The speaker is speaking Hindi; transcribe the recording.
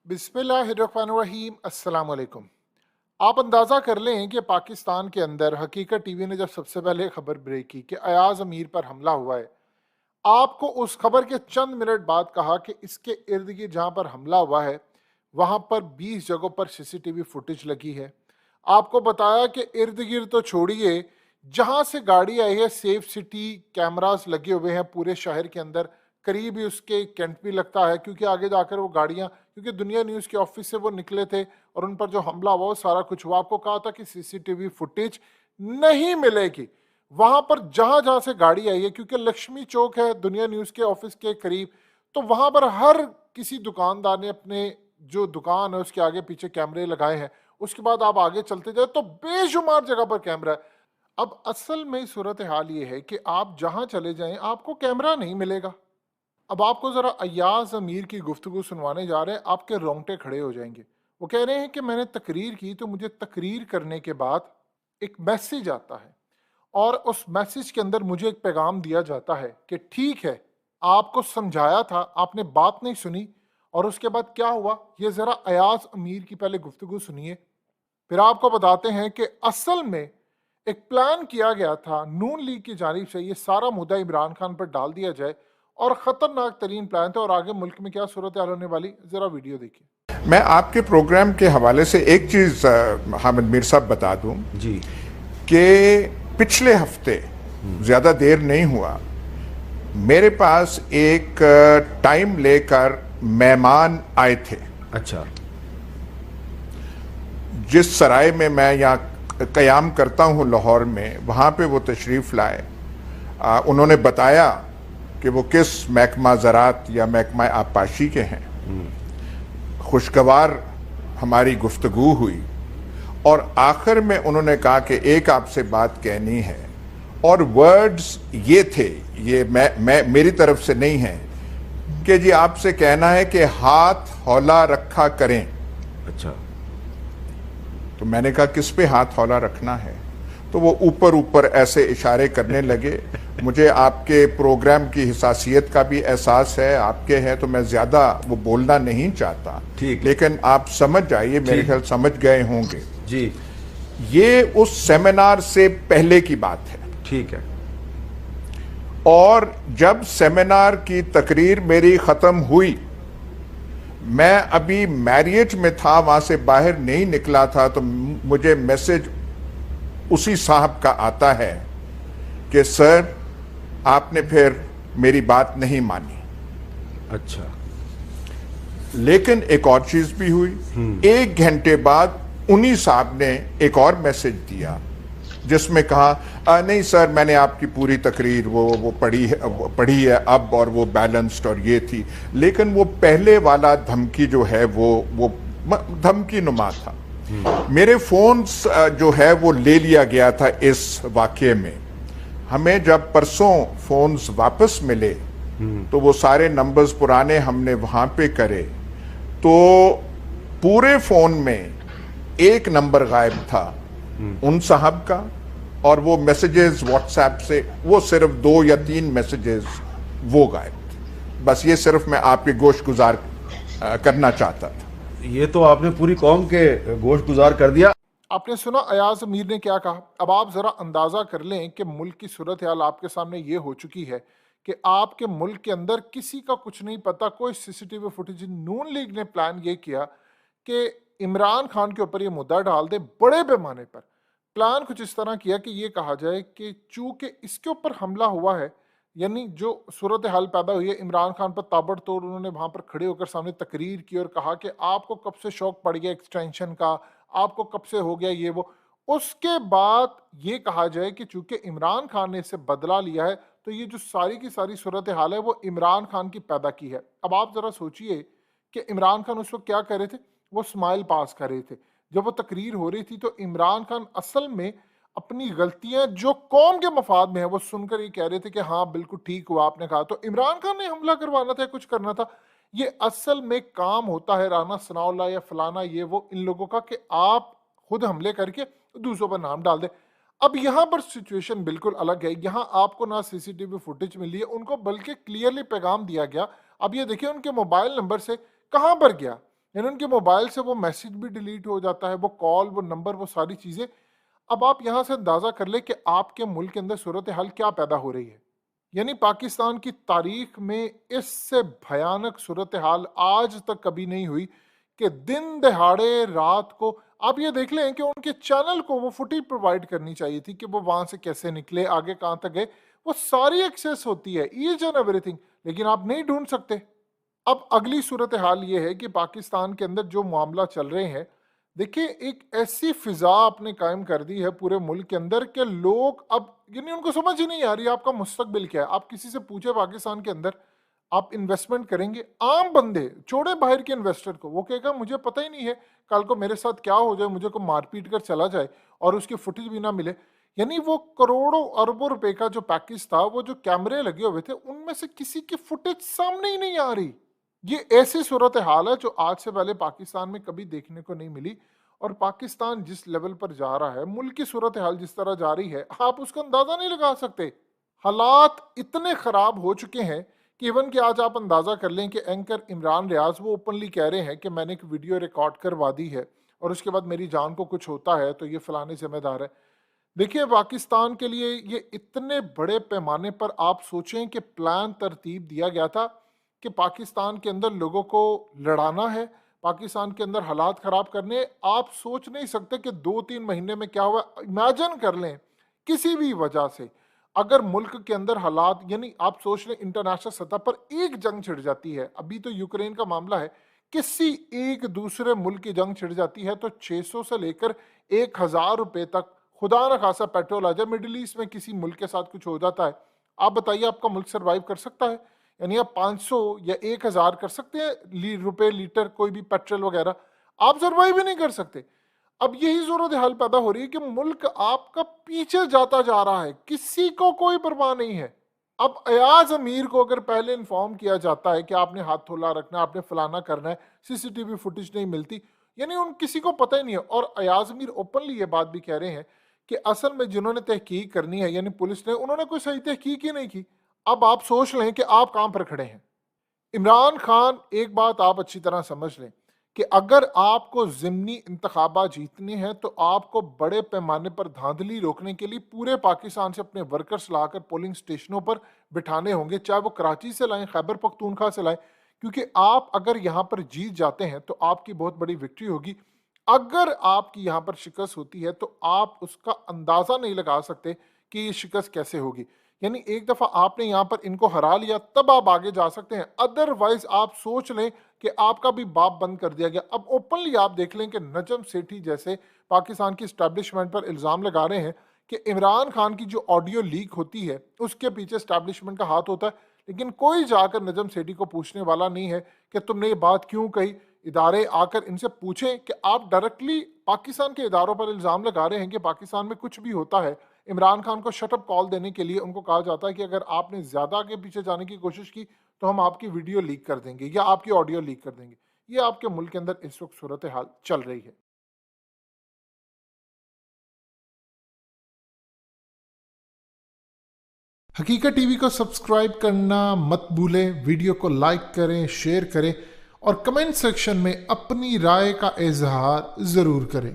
बिस्मिल्लाहिर्रहमानिर्रहीम अस्सलाम वालेकुम। आप अंदाज़ा कर लें कि पाकिस्तान के अंदर हकीकत टीवी ने जब सबसे पहले खबर ब्रेक की कि अयाज अमीर पर हमला हुआ है, आपको उस खबर के चंद मिनट बाद कहा कि इसके इर्द गिर्द जहाँ पर हमला हुआ है वहाँ पर 20 जगहों पर सीसीटीवी फुटेज लगी है। आपको बताया कि इर्द गिर्द तो छोड़िए, जहाँ से गाड़ी आई है सेफ सिटी कैमरास लगे हुए हैं पूरे शहर के अंदर। करीब ही उसके कैंट भी लगता है, क्योंकि आगे जाकर वो गाड़ियाँ, क्योंकि दुनिया न्यूज़ के ऑफिस से वो निकले थे और उन पर जो हमला हुआ वो सारा कुछ हुआ। आपको कहा था कि सीसीटीवी फुटेज नहीं मिलेगी वहां पर जहां जहां से गाड़ी आई है, क्योंकि लक्ष्मी चौक है दुनिया न्यूज के ऑफिस के करीब। तो वहां पर हर किसी दुकानदार ने अपने जो दुकान है उसके आगे पीछे कैमरे लगाए हैं। उसके बाद आप आगे चलते जाए तो बेशुमार जगह पर कैमरा है। अब असल में सूरत हाल ये है कि आप जहां चले जाएं आपको कैमरा नहीं मिलेगा। अब आपको जरा अय्याज अमीर की गुफ्तगू सुनवाने जा रहे हैं, आपके रोंगटे खड़े हो जाएंगे। वो कह रहे हैं कि मैंने तकरीर की तो मुझे तकरीर करने के बाद एक मैसेज आता है और उस मैसेज के अंदर मुझे एक पैगाम दिया जाता है कि ठीक है, आपको समझाया था, आपने बात नहीं सुनी। और उसके बाद क्या हुआ, ये जरा अयाज अमीर की पहले गुफ्तगू सुनिए, फिर आपको बताते हैं कि असल में एक प्लान किया गया था नून लीग की जानिब से, ये सारा मुद्दा इमरान खान पर डाल दिया जाए और खतरनाक तरीन प्लान था। और आगे मुल्क में क्या सूरत हाल होने वाली, जरा वीडियो देखिए। मैं आपके प्रोग्राम के हवाले से एक चीज़ हामिद मीर साहब बता दूं जी। कि पिछले हफ्ते ज़्यादा देर नहीं हुआ, मेरे पास एक टाइम लेकर मेहमान आए थे। अच्छा। जिस सराय में मैं यहाँ क़याम करता हूँ लाहौर में, वहाँ पे वो तशरीफ़ लाए। उन्होंने बताया कि वो किस महकमा ज़रात या महकमा आबपाशी के हैं। खुशगवार हमारी गुफ्तगू हुई और आखिर में उन्होंने कहा कि एक आपसे बात कहनी है, और वर्ड्स ये थे, ये मैं मेरी तरफ से नहीं है, कि जी आपसे कहना है कि हाथ हौला रखा करें। अच्छा। तो मैंने कहा किस पे हाथ हौला रखना है? तो वो ऊपर ऊपर ऐसे इशारे करने लगे। मुझे आपके प्रोग्राम की हिसासियत का भी एहसास है, आपके हैं, तो मैं ज्यादा वो बोलना नहीं चाहता, ठीक, लेकिन आप समझ जाइए, मेरे ख्याल समझ गए होंगे जी। ये उस सेमिनार से पहले की बात है। ठीक है। और जब सेमिनार की तकरीर मेरी खत्म हुई, मैं अभी मैरियट में था, वहां से बाहर नहीं निकला था, तो मुझे मैसेज उसी साहब का आता है कि सर आपने फिर मेरी बात नहीं मानी। अच्छा। लेकिन एक और चीज भी हुई, 1 घंटे बाद उन्हीं साहब ने एक और मैसेज दिया जिसमें कहा नहीं सर मैंने आपकी पूरी तकरीर वो पढ़ी है अब, और वो बैलेंस्ड और ये थी। लेकिन वो पहले वाला धमकी जो है वो धमकी नुमा था। मेरे फोन्स जो है वो ले लिया गया था इस वाकये में। हमें जब परसों फोन्स वापस मिले तो वो सारे नंबर्स पुराने हमने वहां पे करे, तो पूरे फोन में एक नंबर गायब था उन साहब का, और वो मैसेजेस व्हाट्सएप से वो सिर्फ 2 या 3 मैसेजेस वो गायब थे। बस ये सिर्फ मैं आपके गोश्त गुजार करना चाहता था। ये तो आपने पूरी कौम के गोश्त गुजार कर दिया। आपने सुना अयाज अमीर ने क्या कहा। अब आप जरा अंदाजा कर लें कि मुल्क की सूरत हाल आपके सामने ये हो चुकी है कि आपके मुल्क के अंदर किसी का कुछ नहीं पता, कोई सीसीटीवी फुटेज। नून लीग ने प्लान ये किया कि इमरान खान के ऊपर ये मुद्दा डाल दे बड़े पैमाने पर। प्लान कुछ इस तरह किया कि ये कहा जाए कि चूंकि इसके ऊपर हमला हुआ है, यानी जो सूरत हाल पैदा हुई है, इमरान खान पर ताबड़तोड़ उन्होंने वहां पर खड़े होकर सामने तकरीर की और कहा कि आपको कब से शौक पड़ गया एक्सटेंशन का, आपको कब से हो गया ये वो। उसके बाद ये कहा जाए कि चूंकि इमरान खान ने इससे बदला लिया है, तो ये जो सारी की सारी सूरत हाल है वो इमरान खान की पैदा की है। अब आप जरा सोचिए कि इमरान खान उस वक्त क्या कर रहे थे, वो स्माइल पास कर रहे थे जब वो तकरीर हो रही थी। तो इमरान खान असल में अपनी गलतियां जो कौम के मफाद में है वो सुनकर ये कह रहे थे कि हाँ बिल्कुल ठीक हुआ आपने कहा। तो इमरान खान ने हमला करवाना था, कुछ करना था। ये असल में काम होता है राना सनाउल्लाह या फलाना ये वो इन लोगों का, कि आप खुद हमले करके दूसरों पर नाम डाल दे। अब यहाँ पर सिचुएशन बिल्कुल अलग है। यहाँ आपको ना सीसीटीवी फुटेज मिली है उनको, बल्कि क्लियरली पैगाम दिया गया। अब ये देखिए उनके मोबाइल नंबर से कहां पर गया, यानी उनके मोबाइल से वो मैसेज भी डिलीट हो जाता है, वो कॉल, वो नंबर, वो सारी चीज़ें। अब आप यहाँ से अंदाज़ा कर ले कि आपके मुल्क के अंदर सूरत हाल क्या पैदा हो रही है। यानी पाकिस्तान की तारीख में इससे भयानक सूरत हाल आज तक कभी नहीं हुई कि दिन दहाड़े रात को आप ये देख लें कि उनके चैनल को वो फुटेज प्रोवाइड करनी चाहिए थी कि वो वहां से कैसे निकले, आगे कहाँ तक गए, वो सारी एक्सेस होती है, ईच एंड एवरीथिंग, लेकिन आप नहीं ढूंढ सकते। अब अगली सूरत हाल ये है कि पाकिस्तान के अंदर जो मामला चल रहे हैं, देखिए एक ऐसी फिजा आपने कायम कर दी है पूरे मुल्क के अंदर कि लोग अब यानी उनको समझ ही नहीं आ रही आपका मुस्तकबिल क्या है। आप किसी से पूछे पाकिस्तान के अंदर आप इन्वेस्टमेंट करेंगे, आम बंदे छोड़े बाहर के इन्वेस्टर को, वो कहेगा मुझे पता ही नहीं है कल को मेरे साथ क्या हो जाए, मुझे को मारपीट कर चला जाए और उसकी फुटेज भी ना मिले। यानी वो करोड़ों अरबों रुपए का जो पैकेज था, वो जो कैमरे लगे हुए थे उनमें से किसी की फुटेज सामने ही नहीं आ रही। ये ऐसी सूरत हाल है जो आज से पहले पाकिस्तान में कभी देखने को नहीं मिली। और पाकिस्तान जिस लेवल पर जा रहा है, मुल्क की सूरत हाल जिस तरह जा रही है, आप उसका अंदाजा नहीं लगा सकते। हालात इतने खराब हो चुके हैं कि इवन कि आज आप अंदाजा कर लें कि एंकर इमरान रियाज वो ओपनली कह रहे हैं कि मैंने एक वीडियो रिकॉर्ड करवा दी है और उसके बाद मेरी जान को कुछ होता है तो ये फलाने जिम्मेदार है। देखिए पाकिस्तान के लिए ये इतने बड़े पैमाने पर आप सोचें कि प्लान तरतीब दिया गया था कि पाकिस्तान के अंदर लोगों को लड़ाना है, पाकिस्तान के अंदर हालात खराब करने। आप सोच नहीं सकते कि 2-3 महीने में क्या हुआ। इमेजिन कर लें किसी भी वजह से अगर मुल्क के अंदर हालात, यानी आप सोच लें इंटरनेशनल सतह पर एक जंग छिड़ जाती है, अभी तो यूक्रेन का मामला है, किसी एक दूसरे मुल्क की जंग छिड़ जाती है तो 600 से लेकर 1000 रुपए तक खुदा न खासा पेट्रोल आ जाए। मिडिल ईस्ट में किसी मुल्क के साथ कुछ हो जाता है, आप बताइए आपका मुल्क सरवाइव कर सकता है? यानी आप 500 या 1000 कर सकते हैं रुपए लीटर कोई भी पेट्रोल वगैरह? आप सरवाइव भी नहीं कर सकते। अब यही सूरत हाल पैदा हो रही है कि मुल्क आपका पीछे जाता जा रहा है, किसी को कोई परवाह नहीं है। अब अयाज अमीर को अगर पहले इन्फॉर्म किया जाता है कि आपने हाथ थोला रखना, आपने फलाना करना है, सीसीटीवी फुटेज नहीं मिलती, यानी उन किसी को पता ही नहीं है। और अयाज अमीर ओपनली ये बात भी कह रहे हैं कि असल में जिन्होंने तहकीक करनी है यानी पुलिस ने, उन्होंने कोई सही तहकीक ही नहीं की। अब आप सोच लें कि आप कहां पर खड़े हैं। इमरान खान, एक बात आप अच्छी तरह समझ लें कि अगर आपको ज़िमनी इंतखाबात जीतने हैं तो आपको बड़े पैमाने पर धांधली रोकने के लिए पूरे पाकिस्तान से अपने वर्कर्स लाकर पोलिंग स्टेशनों पर बिठाने होंगे, चाहे वो कराची से लाएं, खैबर पख्तूनख्वा से लाएं, क्योंकि आप अगर यहाँ पर जीत जाते हैं तो आपकी बहुत बड़ी विक्ट्री होगी। अगर आपकी यहाँ पर शिकस्त होती है तो आप उसका अंदाज़ा नहीं लगा सकते कि ये शिकस्त कैसे होगी। यानी एक दफ़ा आपने यहाँ पर इनको हरा लिया तब आप आगे जा सकते हैं, अदरवाइज आप सोच लें कि आपका भी बाप बंद कर दिया गया। अब ओपनली आप देख लें कि नजम सेठी जैसे पाकिस्तान की स्टैब्लिशमेंट पर इल्ज़ाम लगा रहे हैं कि इमरान खान की जो ऑडियो लीक होती है उसके पीछे स्टैब्लिशमेंट का हाथ होता है, लेकिन कोई जाकर नजम सेठी को पूछने वाला नहीं है कि तुमने ये बात क्यों कही। इदारे आकर इनसे पूछें कि आप डायरेक्टली पाकिस्तान के इदारों पर इल्ज़ाम लगा रहे हैं कि पाकिस्तान में कुछ भी होता है। इमरान खान को शटअप कॉल देने के लिए उनको कहा जाता है कि अगर आपने ज़्यादा आगे पीछे जाने की कोशिश की तो हम आपकी वीडियो लीक कर देंगे या आपकी ऑडियो लीक कर देंगे। ये आपके मुल्क के अंदर इस वक्त सूरत हाल चल रही है। हकीकत टीवी को सब्सक्राइब करना मत भूलें, वीडियो को लाइक करें, शेयर करें और कमेंट सेक्शन में अपनी राय का इजहार ज़रूर करें।